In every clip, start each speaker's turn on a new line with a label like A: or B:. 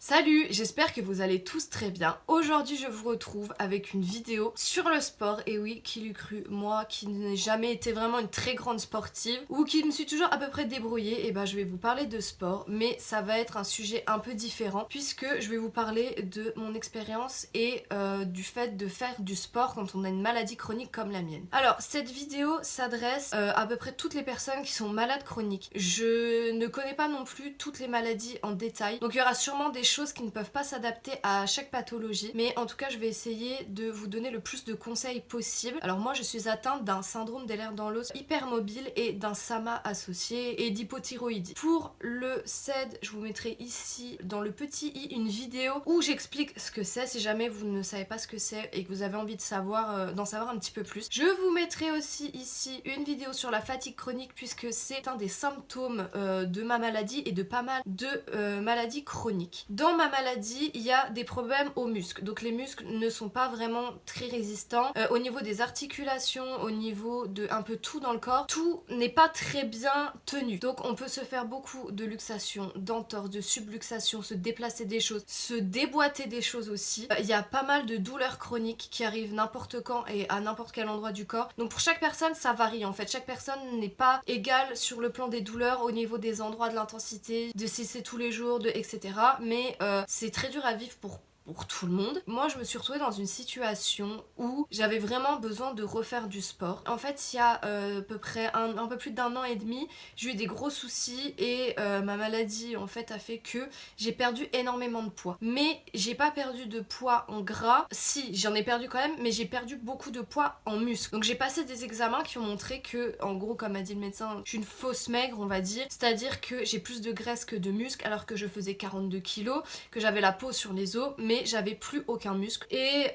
A: Salut, j'espère que vous allez tous très bien. Aujourd'hui je vous retrouve avec une vidéo sur le sport. Et oui, qui l'eût cru, moi qui n'ai jamais été vraiment une très grande sportive ou qui me suis toujours à peu près débrouillée, et ben je vais vous parler de sport, mais ça va être un sujet un peu différent puisque je vais vous parler de mon expérience et du fait de faire du sport quand on a une maladie chronique comme la mienne. Alors cette vidéo s'adresse à peu près toutes les personnes qui sont malades chroniques. Je ne connais pas non plus toutes les maladies en détail, donc il y aura sûrement des choses qui ne peuvent pas s'adapter à chaque pathologie, mais en tout cas je vais essayer de vous donner le plus de conseils possible. Alors moi je suis atteinte d'un syndrome des lèvres dans l'os hypermobile et d'un SAMA associé et d'hypothyroïdie. Pour le CED, je vous mettrai ici dans le petit i une vidéo où j'explique ce que c'est si jamais vous ne savez pas ce que c'est et que vous avez envie de savoir, d'en savoir un petit peu plus. Je vous mettrai aussi ici une vidéo sur la fatigue chronique puisque c'est un des symptômes de ma maladie et de pas mal de maladies chroniques. Dans ma maladie, il y a des problèmes aux muscles. Donc les muscles ne sont pas vraiment très résistants. Au niveau des articulations, au niveau de un peu tout dans le corps, tout n'est pas très bien tenu. Donc on peut se faire beaucoup de luxation, d'entorse, de subluxation, se déplacer des choses, se déboîter des choses aussi. Il y a pas mal de douleurs chroniques qui arrivent n'importe quand et à n'importe quel endroit du corps. Donc pour chaque personne, ça varie en fait. Chaque personne n'est pas égale sur le plan des douleurs, au niveau des endroits, de l'intensité, de si c'est tous les jours, etc. Mais c'est très dur à vivre pour tout le monde. Moi je me suis retrouvée dans une situation où j'avais vraiment besoin de refaire du sport. En fait il y a à peu près un peu plus d'un an et demi, j'ai eu des gros soucis et ma maladie en fait a fait que j'ai perdu énormément de poids. Mais j'ai pas perdu de poids en gras, si j'en ai perdu quand même, mais j'ai perdu beaucoup de poids en muscle. Donc j'ai passé des examens qui ont montré que, en gros comme a dit le médecin, je suis une fausse maigre on va dire, c'est-à-dire que j'ai plus de graisse que de muscle alors que je faisais 42 kilos, que j'avais la peau sur les os, mais j'avais plus aucun muscle. Et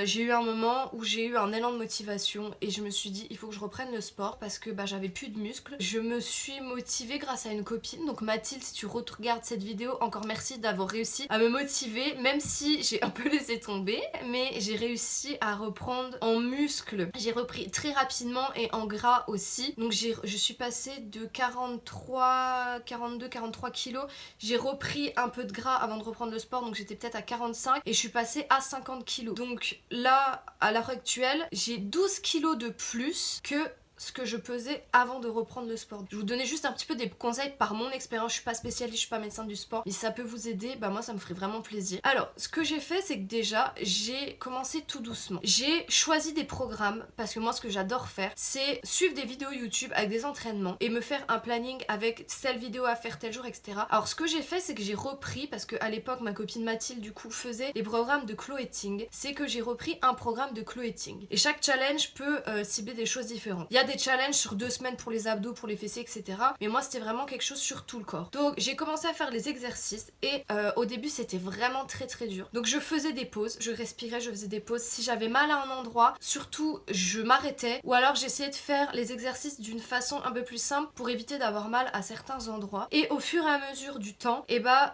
A: j'ai eu un moment où j'ai eu un élan de motivation et je me suis dit il faut que je reprenne le sport parce que j'avais plus de muscles. Je me suis motivée grâce à une copine, donc Mathilde, si tu regardes cette vidéo, encore merci d'avoir réussi à me motiver, même si j'ai un peu laissé tomber, mais j'ai réussi à reprendre en muscles. J'ai repris très rapidement et en gras aussi, donc je suis passée de 42, 43 kilos, j'ai repris un peu de gras avant de reprendre le sport, donc j'étais peut-être à 45 et je suis passée à 50 kilos. Donc là, à l'heure actuelle, j'ai 12 kilos de plus que ce que je pesais avant de reprendre le sport. Je vous donnais juste un petit peu des conseils par mon expérience, je suis pas spécialiste, je suis pas médecin du sport, mais si ça peut vous aider, moi ça me ferait vraiment plaisir. Alors, ce que j'ai fait, c'est que déjà, j'ai commencé tout doucement. J'ai choisi des programmes, parce que moi ce que j'adore faire, c'est suivre des vidéos YouTube avec des entraînements et me faire un planning avec telle vidéo à faire tel jour, etc. Alors ce que j'ai fait, c'est que j'ai repris, parce qu'à l'époque, ma copine Mathilde, du coup, faisait les programmes de Chloé Ting, c'est que j'ai repris un programme de Chloé Ting. Et chaque challenge peut cibler des choses différentes. Il y a des challenges sur 2 semaines pour les abdos, pour les fessiers, etc. Mais moi c'était vraiment quelque chose sur tout le corps. Donc j'ai commencé à faire les exercices et au début c'était vraiment très très dur. Donc je faisais des pauses, je respirais, je faisais des pauses. Si j'avais mal à un endroit, surtout je m'arrêtais ou alors j'essayais de faire les exercices d'une façon un peu plus simple pour éviter d'avoir mal à certains endroits. Et au fur et à mesure du temps,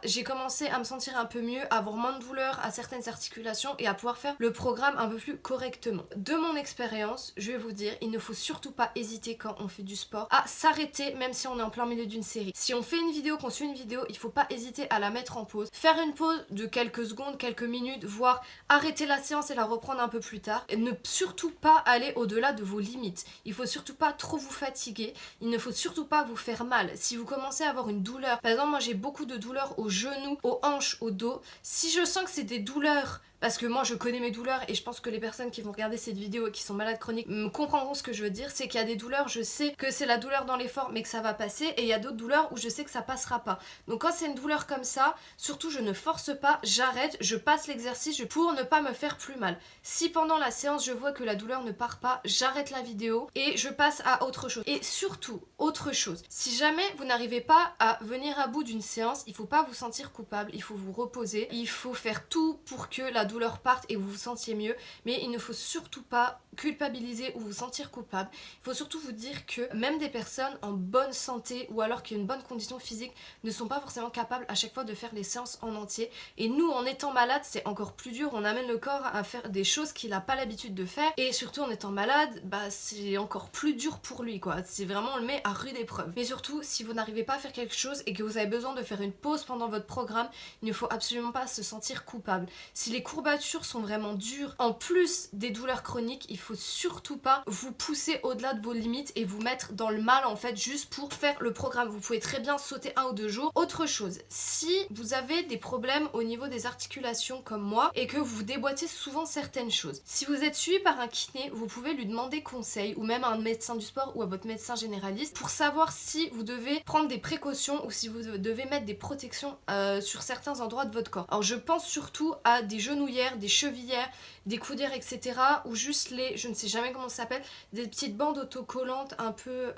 A: j'ai commencé à me sentir un peu mieux, à avoir moins de douleur à certaines articulations et à pouvoir faire le programme un peu plus correctement. De mon expérience, je vais vous dire, il ne faut surtout pas hésiter quand on fait du sport à s'arrêter même si on est en plein milieu d'une série. Si on fait une vidéo, qu'on suit une vidéo, il faut pas hésiter à la mettre en pause, faire une pause de quelques secondes, quelques minutes, voire arrêter la séance et la reprendre un peu plus tard, et ne surtout pas aller au-delà de vos limites. Il faut surtout pas trop vous fatiguer, il ne faut surtout pas vous faire mal. Si vous commencez à avoir une douleur, par exemple moi j'ai beaucoup de douleurs aux genoux, aux hanches, au dos, si je sens que c'est des douleurs, parce que moi je connais mes douleurs et je pense que les personnes qui vont regarder cette vidéo et qui sont malades chroniques me comprendront ce que je veux dire, c'est qu'il y a des douleurs, je sais que c'est la douleur dans l'effort mais que ça va passer, et il y a d'autres douleurs où je sais que ça passera pas. Donc quand c'est une douleur comme ça, surtout je ne force pas, j'arrête, je passe l'exercice pour ne pas me faire plus mal. Si pendant la séance je vois que la douleur ne part pas, j'arrête la vidéo et je passe à autre chose. Et surtout, autre chose, si jamais vous n'arrivez pas à venir à bout d'une séance, il faut pas vous sentir coupable, il faut vous reposer, il faut faire tout pour que la douleur parte et vous vous sentiez mieux, mais il ne faut surtout pas culpabiliser ou vous sentir coupable. Il faut surtout vous dire que même des personnes en bonne santé ou alors qui ont une bonne condition physique ne sont pas forcément capables à chaque fois de faire les séances en entier. Et nous, en étant malade, c'est encore plus dur. On amène le corps à faire des choses qu'il n'a pas l'habitude de faire. Et surtout en étant malade, bah c'est encore plus dur pour lui, quoi. C'est vraiment, on le met à rude épreuve. Mais surtout, si vous n'arrivez pas à faire quelque chose et que vous avez besoin de faire une pause pendant votre programme, il ne faut absolument pas se sentir coupable. Si les courbatures sont vraiment dures, en plus des douleurs chroniques, il faut surtout pas vous pousser au-delà de vos limites et vous mettre dans le mal en fait juste pour faire le programme. Vous pouvez très bien sauter 1 ou 2 jours. Autre chose, si vous avez des problèmes au niveau des articulations comme moi et que vous déboîtez souvent certaines choses, si vous êtes suivi par un kiné, vous pouvez lui demander conseil ou même à un médecin du sport ou à votre médecin généraliste pour savoir si vous devez prendre des précautions ou si vous devez mettre des protections sur certains endroits de votre corps. Alors je pense surtout à des genouillères, des chevillères, des coudières, etc. ou juste les, je ne sais jamais comment ça s'appelle, des petites bandes autocollantes un peu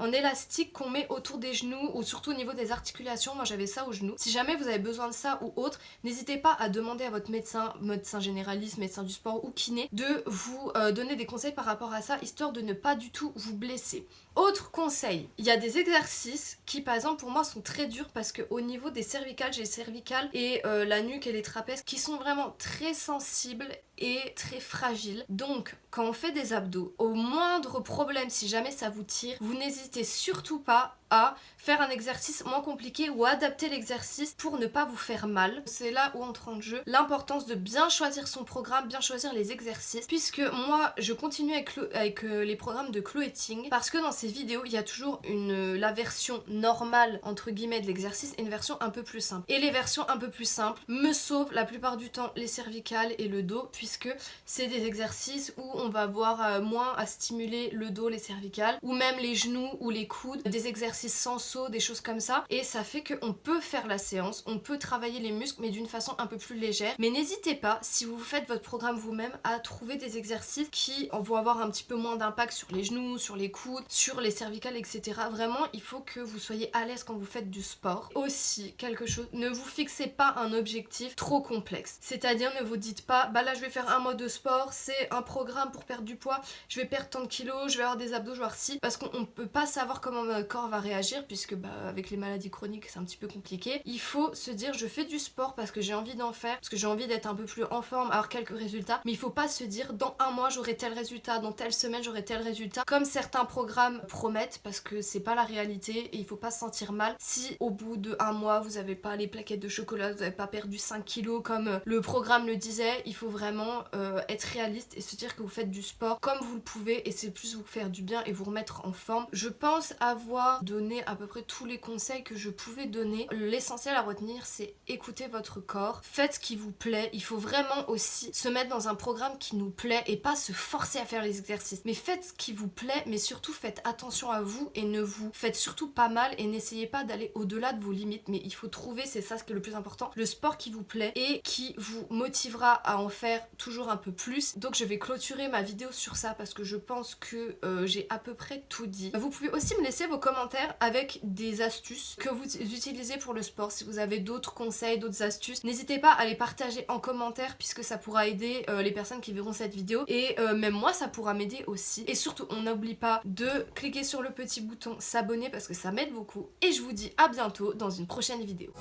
A: en élastique qu'on met autour des genoux ou surtout au niveau des articulations. Moi j'avais ça aux genoux. Si jamais vous avez besoin de ça ou autre, n'hésitez pas à demander à votre médecin généraliste, médecin du sport ou kiné de vous donner des conseils par rapport à ça, histoire de ne pas du tout vous blesser. Autre conseil, il y a des exercices qui par exemple pour moi sont très durs parce qu'au niveau des cervicales, j'ai les cervicales et la nuque et les trapèzes qui sont vraiment très sensibles et très fragiles. Donc quand on fait des abdos, au moindre problème, si jamais ça vous tire, vous n'hésitez surtout pas à faire un exercice moins compliqué ou adapter l'exercice pour ne pas vous faire mal. C'est là où entre en jeu l'importance de bien choisir son programme, bien choisir les exercices, puisque moi je continue avec les programmes de Chloé Ting parce que dans ces vidéos il y a toujours la version normale entre guillemets de l'exercice et une version un peu plus simple. Et les versions un peu plus simples me sauvent la plupart du temps les cervicales et le dos, puisque c'est des exercices où on va avoir moins à stimuler le dos, les cervicales, ou même les genoux ou les coudes, des exercices sans saut, des choses comme ça, et ça fait qu'on peut faire la séance, on peut travailler les muscles mais d'une façon un peu plus légère. Mais n'hésitez pas, si vous faites votre programme vous-même, à trouver des exercices qui vont avoir un petit peu moins d'impact sur les genoux, sur les coudes, sur les cervicales, etc. Vraiment, il faut que vous soyez à l'aise quand vous faites du sport. Aussi, quelque chose, ne vous fixez pas un objectif trop complexe. C'est-à-dire, ne vous dites pas, bah là je vais faire un mois de sport, c'est un programme pour perdre du poids, je vais perdre tant de kilos, je vais avoir des abdos, je vais avoir ci, parce qu'on peut pas savoir comment votre corps va réagir, puisque avec les maladies chroniques c'est un petit peu compliqué. Il faut se dire je fais du sport parce que j'ai envie d'en faire, parce que j'ai envie d'être un peu plus en forme, avoir quelques résultats, mais il faut pas se dire dans un mois j'aurai tel résultat, dans telle semaine j'aurai tel résultat, comme certains programmes promettent, parce que c'est pas la réalité et il faut pas se sentir mal si au bout de un mois vous avez pas les plaquettes de chocolat, vous avez pas perdu 5 kilos comme le programme le disait. Il faut vraiment être réaliste et se dire que vous faites du sport comme vous le pouvez et c'est plus vous faire du bien et vous remettre en forme. Je pense avoir donné à peu près tous les conseils que je pouvais donner. L'essentiel à retenir, c'est écouter votre corps, faites ce qui vous plaît. Il faut vraiment aussi se mettre dans un programme qui nous plaît et pas se forcer à faire les exercices, mais faites ce qui vous plaît, mais surtout faites attention à vous et ne vous faites surtout pas mal et n'essayez pas d'aller au-delà de vos limites. Mais il faut trouver, c'est ça ce qui est le plus important, le sport qui vous plaît et qui vous motivera à en faire toujours un peu plus. Donc je vais clôturer ma vidéo sur ça parce que je pense que j'ai à peu près tout dit. Vous pouvez aussi me laisser vos commentaires avec des astuces que vous utilisez pour le sport. Si vous avez d'autres conseils, d'autres astuces, n'hésitez pas à les partager en commentaire puisque ça pourra aider les personnes qui verront cette vidéo et même moi ça pourra m'aider aussi. Et surtout on n'oublie pas de cliquer sur le petit bouton s'abonner parce que ça m'aide beaucoup et je vous dis à bientôt dans une prochaine vidéo.